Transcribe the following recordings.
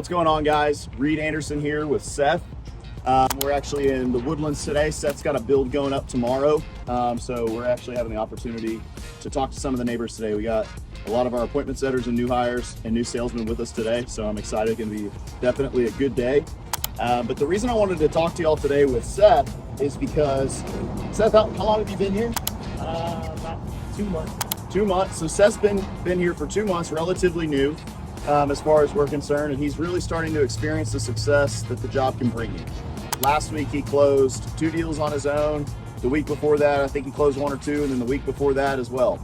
What's going on, guys? Reed Anderson here with Seth. We're actually in the Woodlands today. Seth's got a build going up tomorrow. So we're actually having the opportunity to talk to some of the neighbors today. We got a lot of our appointment setters and new hires and new salesmen with us today. So I'm excited. It's going to be definitely a good day. But the reason I wanted to talk to y'all today with Seth is because, Seth, how long have you been here? About 2 months. 2 months. So Seth's been here for 2 months, relatively new as far as we're concerned, and he's really starting to experience the success that the job can bring you. Last week he closed 2 deals on his own. The week before that, I think he closed 1 or 2, and then the week before that as well.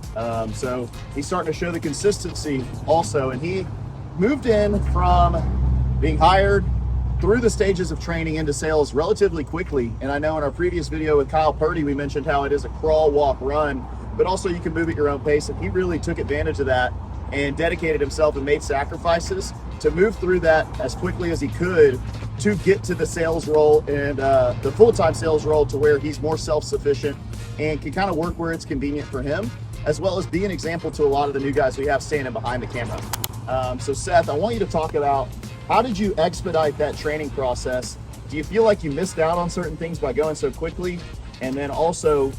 So he's starting to show the consistency also, and he moved in from being hired through the stages of training into sales relatively quickly. And I know in our previous video with Kyle Purdy, we mentioned how it is a crawl, walk, run, but also you can move at your own pace. And he really took advantage of that and dedicated himself and made sacrifices to move through that as quickly as he could to get to the sales role and the full-time sales role, to where he's more self-sufficient and can kind of work where it's convenient for him, as well as be an example to a lot of the new guys we have standing behind the camera. So Seth, I want you to talk about, how did you expedite that training process? Do you feel like you missed out on certain things by going so quickly? And then also,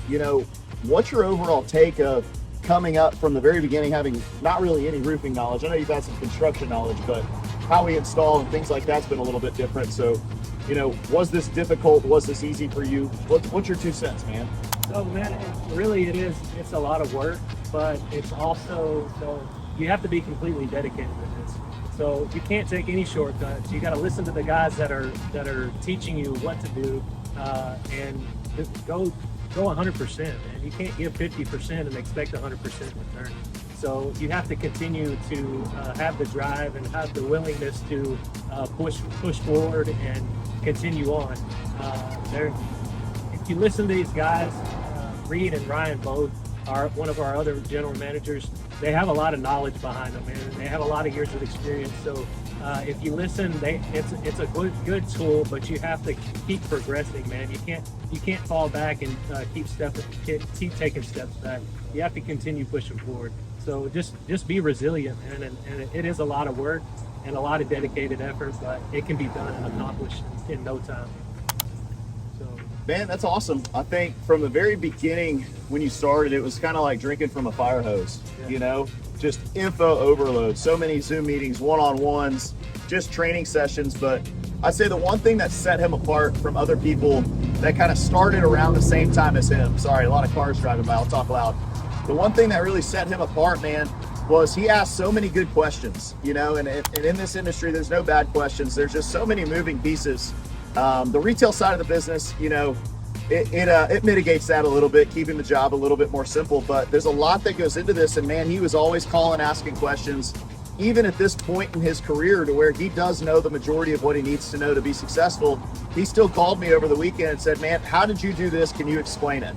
what's your overall take of coming up from the very beginning, having not really any roofing knowledge? I know you've had some construction knowledge, but how we install and things like that's been a little bit different. So, was this difficult? Was this easy for you? What's your 2 cents, man? So man, it is. It's a lot of work, but it's also, so you have to be completely dedicated to this. So you can't take any shortcuts. You got to listen to the guys that are teaching you what to do, and just go 100%. Man, you can't give 50% and expect 100% return. So you have to continue to have the drive and have the willingness to push forward and continue on. If you listen to these guys, Reed and Ryan both are one of our other general managers. They have a lot of knowledge behind them, and they have a lot of years of experience. So if you listen, it's a good tool, but you have to keep progressing, man. You can't fall back and keep taking steps back. You have to continue pushing forward. So just be resilient, man. And it is a lot of work and a lot of dedicated effort, but it can be done and accomplished in no time. So, Man, that's awesome. I think from the very beginning when you started, it was kind of like drinking from a fire hose, just info overload. So many Zoom meetings, one-on-ones, just training sessions. But I'd say the one thing that set him apart from other people that kind of started around the same time as him, sorry, a lot of cars driving by, I'll talk loud. The one thing that really set him apart, man, was he asked so many good questions, and in this industry, there's no bad questions. There's just so many moving pieces. The retail side of the business, it mitigates that a little bit, keeping the job a little bit more simple, but there's a lot that goes into this. And man, he was always calling, asking questions, even at this point in his career, to where he does know the majority of what he needs to know to be successful. He still called me over the weekend and said, man, how did you do this? Can you explain it?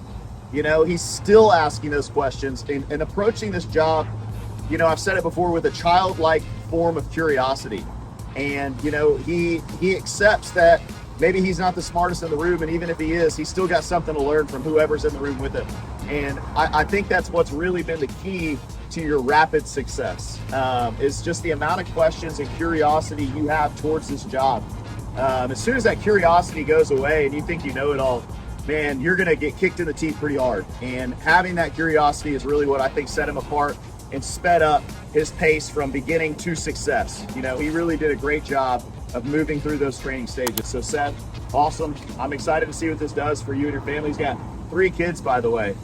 He's still asking those questions and approaching this job, I've said it before, with a childlike form of curiosity. And, he accepts that maybe he's not the smartest in the room, and even if he is, he's still got something to learn from whoever's in the room with him. And I think that's what's really been the key to your rapid success, is just the amount of questions and curiosity you have towards this job. As soon as that curiosity goes away and you think you know it all, man, you're going to get kicked in the teeth pretty hard. And having that curiosity is really what I think set him apart and sped up his pace from beginning to success. He really did a great job of moving through those training stages. So Seth, awesome. I'm excited to see what this does for you and your family. He's got 3 kids, by the way.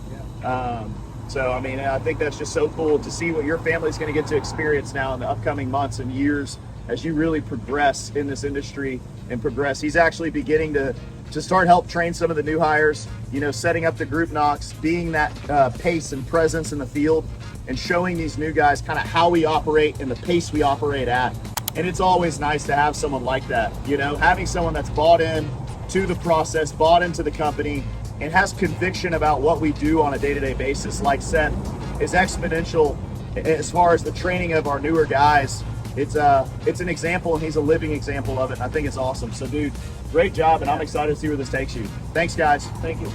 So, I think that's just so cool to see what your family's going to get to experience now in the upcoming months and years as you really progress in this industry and progress. He's actually beginning to start help train some of the new hires, setting up the group knocks, being that pace and presence in the field, and showing these new guys kind of how we operate and the pace we operate at. And it's always nice to have someone like that, having someone that's bought in to the process, bought into the company, and has conviction about what we do on a day-to-day basis. Like Seth, is exponential as far as the training of our newer guys. It's an example, and he's a living example of it. I think it's awesome. So dude, great job, and I'm excited to see where this takes you. Thanks, guys. Thank you.